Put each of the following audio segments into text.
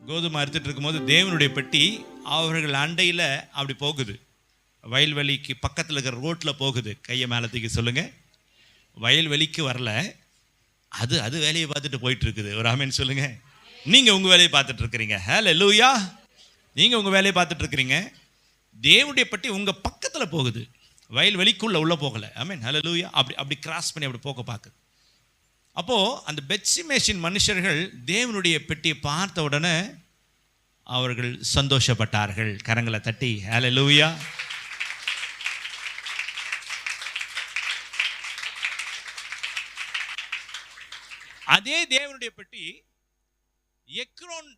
கோதுமை அறுத்துட்டு இருக்கும்போது தேவனுடைய பெட்டி அவர்கள் அண்டையில் அப்படி போகுது. வயல்வெளிக்கு பக்கத்தில் இருக்கிற ரோட்டில் போகுது. கையை மேலே தூக்கி சொல்லுங்கள். வயல்வெளிக்கு வரல, அது அது வேலையை பார்த்துட்டு போயிட்டு இருக்குது. ஒரு ஆமென் சொல்லுங்கள். நீங்கள் உங்கள் வேலையை பார்த்துட்டு இருக்கிறீங்க. ஹல்லேலூயா. நீங்கள் உங்கள் வேலையை பார்த்துட்டு இருக்கிறீங்க. தேவனுடைய பெட்டி உங்கள் பக்கத்தில் போகுது, வயல்வெளிக்குள்ளே உள்ளே போகலை. ஆமென் ஹல்லேலூயா. அப்படி அப்படி கிராஸ் பண்ணி அப்படி போக பார்க்குது. அப்போது அந்த பெத்சிமேசின் மனுஷர்கள் தேவனுடைய பெட்டியை பார்த்த உடனே அவர்கள் சந்தோஷப்பட்டார்கள். கரங்களை தட்டி ஹல்லேலூயா. அதே தேவனுடைய பெட்டி எக்ரோன்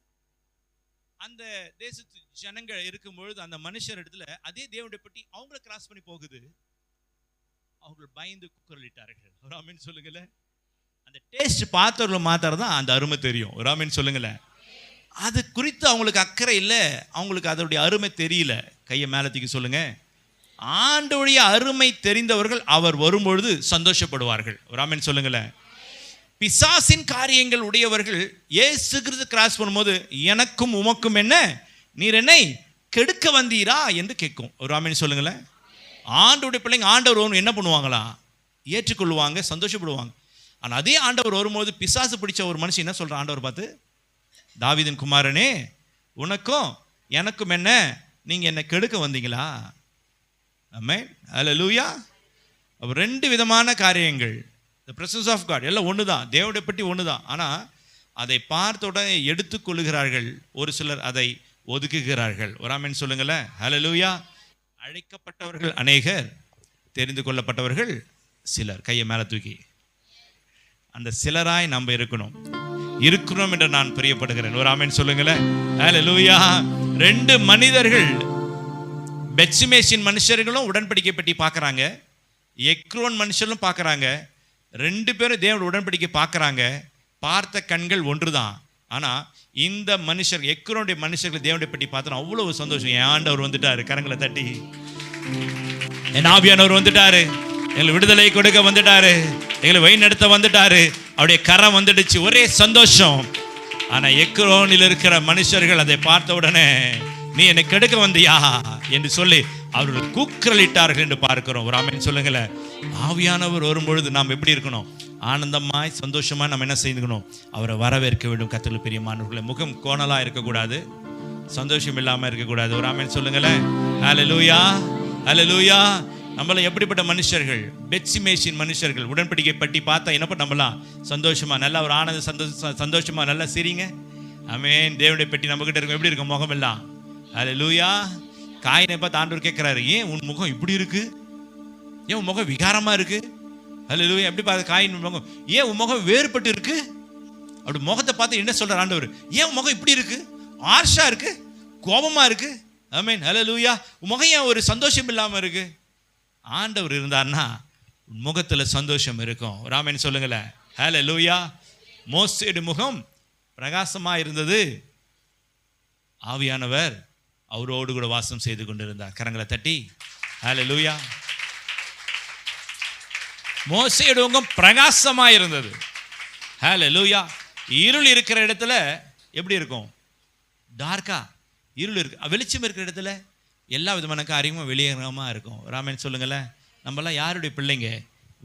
அந்த தேசத்து ஜனங்கள் இருக்கும்பொழுது அந்த மனுஷர் இடத்துல அதே தேவனுடைய பெட்டி அவங்கள கிராஸ் பண்ணி போகுது. அவர்கள் பயந்து குரலிட்டார்கள். ஒரு ஆமென் சொல்லுங்களேன். அந்த டேஸ்ட் பார்த்தவர்கள் மாத்திரதான் அந்த அருமை தெரியும். ஒரு ஆமென் சொல்லுங்களேன். அது குறித்து அவங்களுக்கு அக்கறை இல்லை, அவங்களுக்கு அதோடைய அருமை தெரியல. கையை மேலே தூக்கி சொல்லுங்க. ஆண்டவருடைய அருமை தெரிந்தவர்கள் அவர் வரும்பொழுது சந்தோஷப்படுவார்கள். ஒரு ஆமென் சொல்லுங்களேன். பிசாசின் காரியங்கள் உடையவர்கள் இயேசு கிறிஸ்து கிராஸ் பண்ணும்போது எனக்கும் உமக்கும் என்ன, நீர் என்னை கெடுக்க வந்தீரா என்று கேட்கும். ஒரு ஆமென் சொல்லுங்களேன். ஆண்டவருடைய பிள்ளைங்க ஆண்டவர் என்ன பண்ணுவாங்களா, ஏற்றுக்கொள்வாங்க, சந்தோஷப்படுவாங்க. ஆனால் அதே ஆண்டவர் வரும்போது பிசாசு பிடிச்ச ஒரு மனுஷன் என்ன சொல்கிறான் ஆண்டவர் பார்த்து, தாவீதின் குமாரனே உனக்கும் எனக்கும் என்ன, நீங்கள் என்னை கெடுக்க வந்தீங்களா? ஆமென் ஹல்லேலூயா. அப்போ ரெண்டு விதமான காரியங்கள். The presence of God எல்லாம் ஒன்று தான், தேவனுடைய பற்றி ஒன்று தான். ஆனால் அதை பார்த்த உடனே எடுத்துக்கொள்ளுகிறார்கள், ஒரு சிலர் அதை ஒதுக்குகிறார்கள். ஒரு ஆமென் சொல்லுங்களேன். ஹல்லேலூயா. அழைக்கப்பட்டவர்கள் அநேகர், தெரிந்து கொள்ளப்பட்டவர்கள் சிலர். கையை மேலே தூக்கி அந்த சிலராய் நம்ம இருக்கணும் என்று நான் பிரியப்படுகிறேன். ஒரு ஆமென் சொல்லுங்களேன். ஹல்லேலூயா. ரெண்டு மனிதர்கள், பெத்சிமேசின் மனுஷர்களும் உடன்படிக்கை பற்றி பார்க்குறாங்க, எக்ரோன் மனுஷர்களும் பார்க்குறாங்க. ரெண்டு பேரும் தேவனுடைய உடன்படிக்கை பார்க்குறாங்க. பார்த்த கண்கள் ஒன்று தான். ஆனால் இந்த மனுஷர் எக்ரோனுடைய மனுஷர்கள் தேவனுடைய பற்றி பார்த்தோன்னா அவ்வளோ சந்தோஷம். என் ஆண்டவர் வந்துட்டாரு. கரங்களை தட்டி என் ஆவியானவர் வந்துட்டாரு, எங்களை விடுதலை கொடுக்க வந்துட்டாரு, எங்களை வழி நடத்த வந்துட்டாரு, அவருடைய கரம் வந்துடுச்சு, ஒரே சந்தோஷம். ஆனால் எக்ரோனில் இருக்கிற மனுஷர்கள் அதை பார்த்த உடனே நீ என்னை கெடுக்க வந்தியா என்று சொல்லி அவர்கள் கூக்குரலிட்டார்கள் என்று பார்க்கிறோம். ஒரு ஆமென் சொல்லுங்களேன். ஆவியானவர் வரும்பொழுது நாம் எப்படி இருக்கணும்? ஆனந்தமாய் சந்தோஷமாக நம்ம என்ன செய்யணும்? அவரை வரவேற்க வேண்டும். கர்த்தருக்குள் பிரியமானவர்களே, முகம் கோணலாக இருக்கக்கூடாது, சந்தோஷம் இல்லாமல் இருக்கக்கூடாது. ஒரு ஆமென் சொல்லுங்களேன். ஹல்லேலூயா ஹல்லேலூயா. நம்மள எப்படிப்பட்ட மனுஷர்கள்? பெத்சிமேசின் மனுஷர்கள். உடன்படிக்கை பற்றி பார்த்தா என்ன நம்மளாம் சந்தோஷமா, நல்லா ஒரு ஆனந்த சந்தோஷமா நல்லா சிரிங்க. ஆமென். தேவனுடைய பெட்டி நம்மகிட்ட இருக்கும். எப்படி இருக்கும் முகம் எல்லாம்? ஹல்லேலூயா. காயினை பார்த்து ஆண்டவர் கேட்கிறாரு, ஏன் உன் முகம் இப்படி இருக்கு? ஏன் உன் முகம் விகாரமா இருக்கு? ஹல்லேலூயா. எப்படி பார்த்து காயின் முகம், ஏன் உன் முகம் வேறுபட்டு இருக்கு? அப்படி முகத்தை பார்த்து என்ன சொல்றார் ஆண்டவர்? ஏன் உன் முகம் இப்படி இருக்கு, ஆர்ஷா இருக்கு, கோபமா இருக்கு? ஆமென் ஹல்லேலூயா. உன் முகம் ஏன் ஒரு சந்தோஷம் இல்லாம இருக்கு? ஆண்டவர் இருந்தார்னா முகத்துல சந்தோஷம் இருக்கும். ஒரு ஆமென் சொல்லுங்களேன். ஹல்லேலூயா. மோசேயுடைய முகம் பிரகாசமா இருந்தது. ஆவியானவர் அவரோடு கூட வாசம் செய்து கொண்டிருந்தார். கரங்களை தட்டி ஹல்லேலூயா. மோசேயுடைய முகம் பிரகாசமா இருந்தது. ஹல்லேலூயா. இருள் இருக்கிற இடத்துல எப்படி இருக்கும்? டார்க்கா. இருள் இருக்கு, வெளிச்சம் இருக்கிற இடத்துல எல்லா விதமான காரியமும் வெளியேறமா இருக்கும். ராமன் சொல்லுங்களேன். நம்மளாம் யாருடைய பிள்ளைங்க?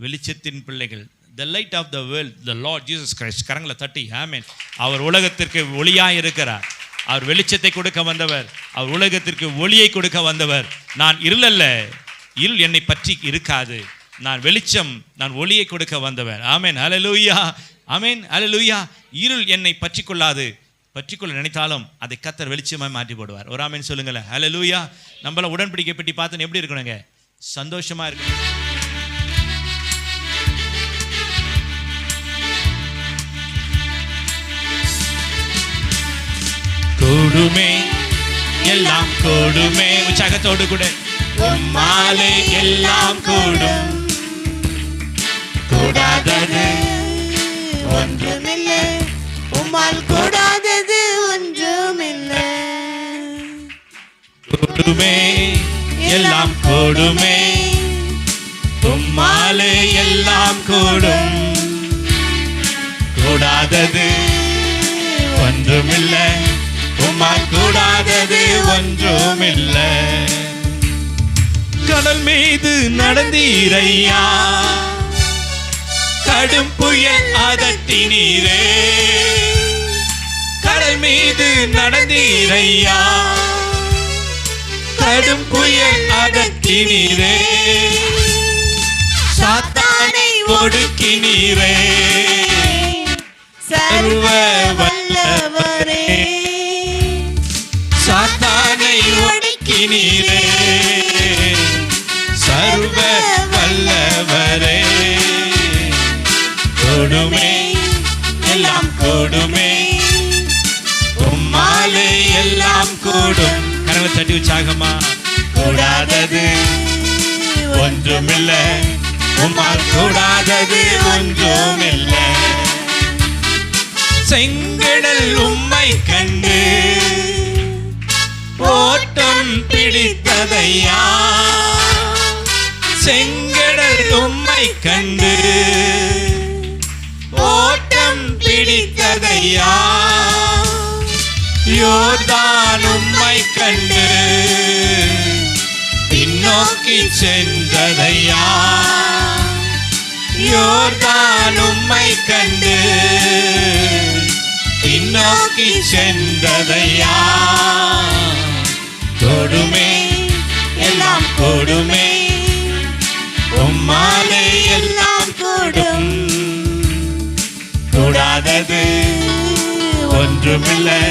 வெளிச்சத்தின் பிள்ளைகள். The light of the world, the Lord Jesus Christ. கரங்களை தட்டி ஆமென். அவர் உலகத்திற்கு ஒளியாய் இருக்கிறார். அவர் வெளிச்சத்தை கொடுக்க வந்தவர், அவர் உலகத்திற்கு ஒளியை கொடுக்க வந்தவர். நான் இருள் அல்ல, இருள் என்னை பற்றி இருக்காது, நான் வெளிச்சம், நான் ஒளியை கொடுக்க வந்தவர். ஆமென் ஹல்லேலூயா. ஆமென் ஹல்லேலூயா. இருள் என்னை பற்றி கொள்ளாது, பற்றிக்கொள்ள நினைத்தாலும் அதை கர்த்தர் வெளிச்சமாக மாற்றி போடுவார். ஒரு ஆமென் சொல்லுங்களேன். ஹல்லேலூயா. நம்மள உடன்படிக்கை பற்றி பார்த்து எப்படி இருக்கணுங்க? சந்தோஷமா இருக்கணும். கூடுமே எல்லாம் கூடுமே, உற்சாகத்தோடு கூட உம்மாலே எல்லாம் கூடும், கூடாதது ஒன்றுமில்லை, உம்மால் கூடாதது ஒன்றுமில்லை. கூடுமே எல்லாம் கூடுமே, உம்மாலே எல்லாம் கூடும், கூடாதது ஒன்றுமில்லை, உம்மால் கூடாதது ஒன்றுமில்லை. கடல் மீது நடந்தீரையா, கடும் புயல் அதட்டினீரே. கடல் மீது நடந்தீரையா, கடும் புயல் அதட்டினீரே. சாத்தானை ஒடுக்கினீரே, சர்வ வல்லவரே. சாத்தானை ஒடுக்கினீரே, சர்வ வல்லவரே. கொடுமே எல்லாம் கொடுமே, உம்மாலே எல்லாம் கூடும். கரங்களை தட்டி உற்சாகமா. கூடாதது ஒன்றுமில்லை, உம்மால் கூடாதது ஒன்றுமில்லை. செங்கடல் உம்மை கண்டு ஓட்டம் பிடித்ததையா. செங்கடல் உம்மை கண்டு ஓட்டம் பிடித்ததையா. யோர்தான் உம்மை கண்டு பின்னோக்கி சென்றதையா. யோர்தான் உம்மை கண்டு பின்னோக்கி சென்றதையா. கொடுமே எல்லாம் கொடுமே, உம்மாலே எல்லாம் கூடும். கூடாதது ஒன்றுமில்லை,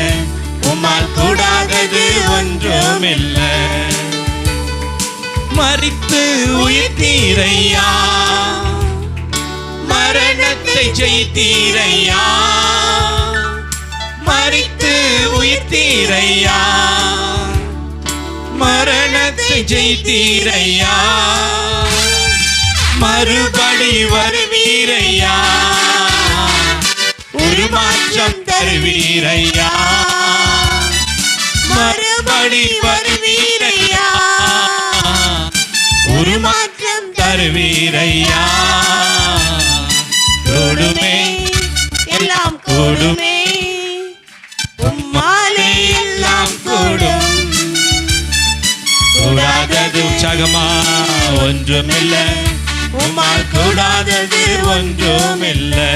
உம்மால் கூடாதது ஒன்றுமில்லை. மரித்து உயிர்த்தீரையா, மரணத்தை ஜெயித்தீரையா. மரித்து உயிர்த்தீரையா, மரணத்தை ஜெயித்தீரையா. மறுபடி வருவீரையா, ஒரு மாற்றம் தருவீரையா. மறுபடி வருவீரையா, ஒரு மாற்றம் தருவீரையா. கூடுமே எல்லாம் கூடுமே, உம்மாலே எல்லாம் கூடும். கூடாதது உற்சாகமா ஒன்றுமில்லை, உம்மால் கூடாதது ஒன்றுமில்லை.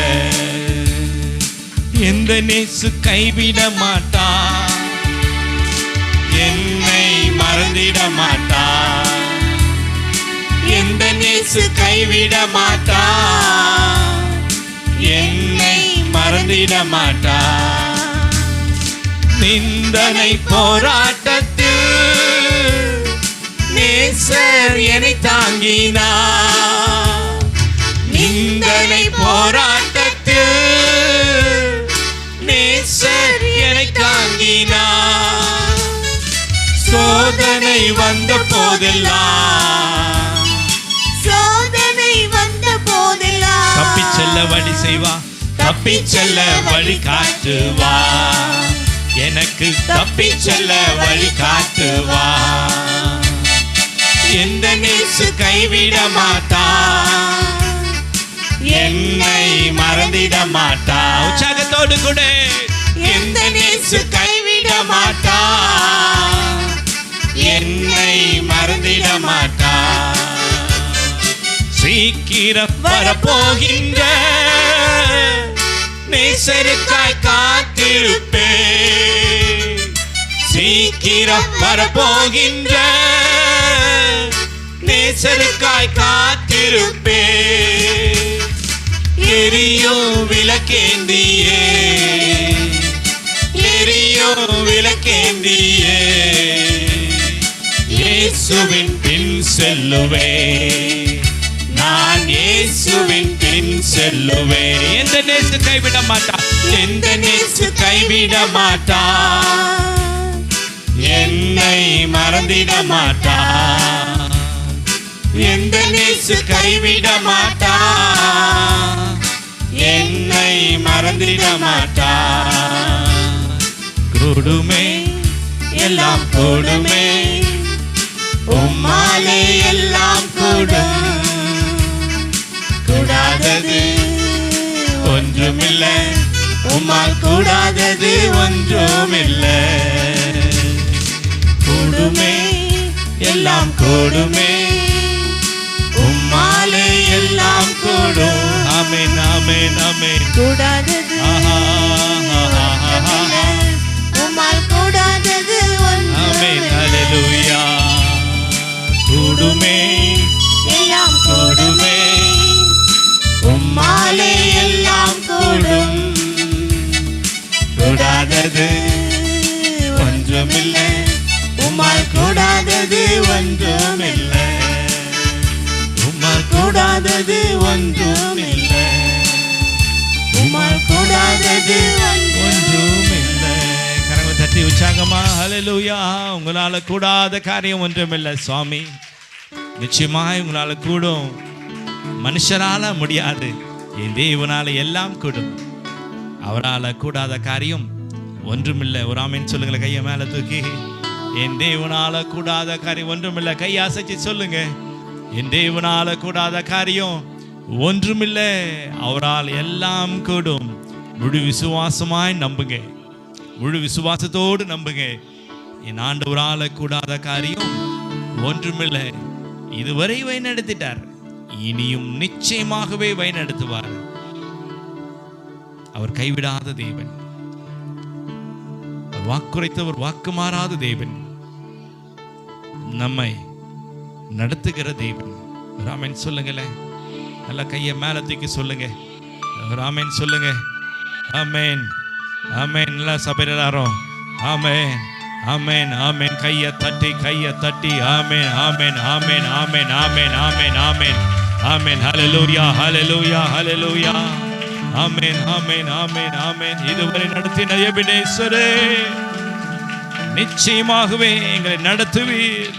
எந்த நேசு கைவிட மாட்டா, என்னை மறந்திட மாட்டா. எந்த நேசு கைவிட மாட்டா, என்னை மறந்திட மாட்டா. நிந்தனை போராட்டத்தில் நேசர் என்னை தாங்கினார். நிந்தனை போராட்டத்தில் நேசர் என்னை தாங்கினார். சோதனை வந்த போதெல்லாம், சோதனை வந்த போதெல்லாம் தப்பிச் செல்ல வழி செய்வா, தப்பிச் செல்ல வழி காட்டுவா. எனக்கு தப்பிச் செல்ல வழி காட்டுவா. எந்த நேசு கைவிட மாட்டா, என்னை மறந்திட மாட்டா. உற்சாகத்தோடு கூட எந்த நேசு கைவிட மாட்டா, என்னை மறந்திட மாட்டா. சீக்கிரம் வரப்போகின்ற நேசருக்காய் காத்திருப்பே. சீக்கிரம் வரப்போகின்ற நேசருக்காய் காத்திருப்பே. எரியோ விளக்கேந்தியே, எரியோ விளக்கேந்தியே. இயேசுவின் பின் செல்லுவே, நான் இயேசுவின் பின் செல்லுவே. எந்த நேசு கைவிட மாட்டா, எந்த நேசு கைவிட மாட்டா. என்னை மறந்திட மாட்டா. எந்த நேசு கைவிட மாட்டா, என்னை மறந்திட மாட்டா. கூடுமே எல்லாம் கூடுமே, உம்மாலே எல்லாம் கூடும். கூடாதது ஒன்றுமில்லை, உம்மால் கூடாதது ஒன்றுமில்லை. கூடுமே எல்லாம் கூடுமே உம்மாலே எல்லாம் கூடும் ஆமென் ஆமென் ஆமென் கூடாதது உம்மால் கூடாதது ஆமென் ஹalleluya கூடுமே எல்லாம் கூடுமே உம்மாலே எல்லாம் கூடும் கூடாதது ஒன்றுமில்லை உம்மால் கூடாதது ஒன்றுமில்லை உம்மால் கூடாதது ஒன்றுமில்லை உம்மால் கூடாதது ஒன்றுமில்லை. கரங்களை தட்டி உற்சாகமா ஹalleluya. உங்களால கூடாத காரியம் ஒன்றுமில்லை சுவாமி. நிச்சயமாய் உங்களால கூடும். மனுஷரால முடியாது, என் தேவனால எல்லாம் கூடும். அவரால் கூடாத காரியம் ஒன்றுமில்லை. ஒரு ஆமென் சொல்லுங்களேன். கையை மேல தூக்கி, என் தேவனால கூடாத காரியம் ஒன்றுமில்லை. கையை அசைச்சு சொல்லுங்க, என் தேவனால கூடாத காரியம் ஒன்றுமில்லை. அவரால் எல்லாம் கூடும். முழு விசுவாசமாய் நம்புங்க, முழு விசுவாசத்தோடு நம்புங்க. என் ஆண்டவரால கூடாத காரியம் ஒன்றுமில்லை. இதுவரை வழிநடத்திட்டார், இனியும் நிச்சயமாகவே வழிநடத்துவார். அவர் கைவிடாத தேவன், வாக்குரைத்தவர் வாக்கு மாறாத தேவன், நம்மை நடத்துகிற தேவன். ராமன் சொல்லுங்களேன். நல்லா கையை மேல தூக்கி சொல்லுங்க. ராமன் சொல்லுங்க. ஆமென் ஆமென். நல்லா சபையில எல்லாரும் ஆமென் ஆமென் ஆமென். கையை தட்டி ஆமென் ஆமென் ஆமென் ஆமென் ஆமென் ஆமென் ஆமென் ஆமென். ஹalleluya ஹalleluya ஹalleluya. ஆமென் ஆமென் ஆமென் ஆமென். இதுவரை நடத்தின எபினேசரே, நிச்சயமாகவே எங்களை நடத்துவீர்.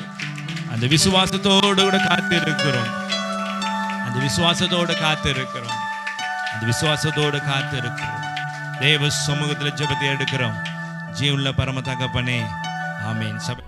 அந்த விசுவாசத்தோடு கூட காத்திருக்கிறோம், அந்த விசுவாசத்தோடு காத்திருக்கிறோம், அந்த விசுவாசத்தோடு காத்திருக்கிறோம். தேவ சமூகத்தில் ஜெபத்தை எடுக்கிறோம். ஜீவனுள்ள பரம தகப்பனே, ஆமென். சபை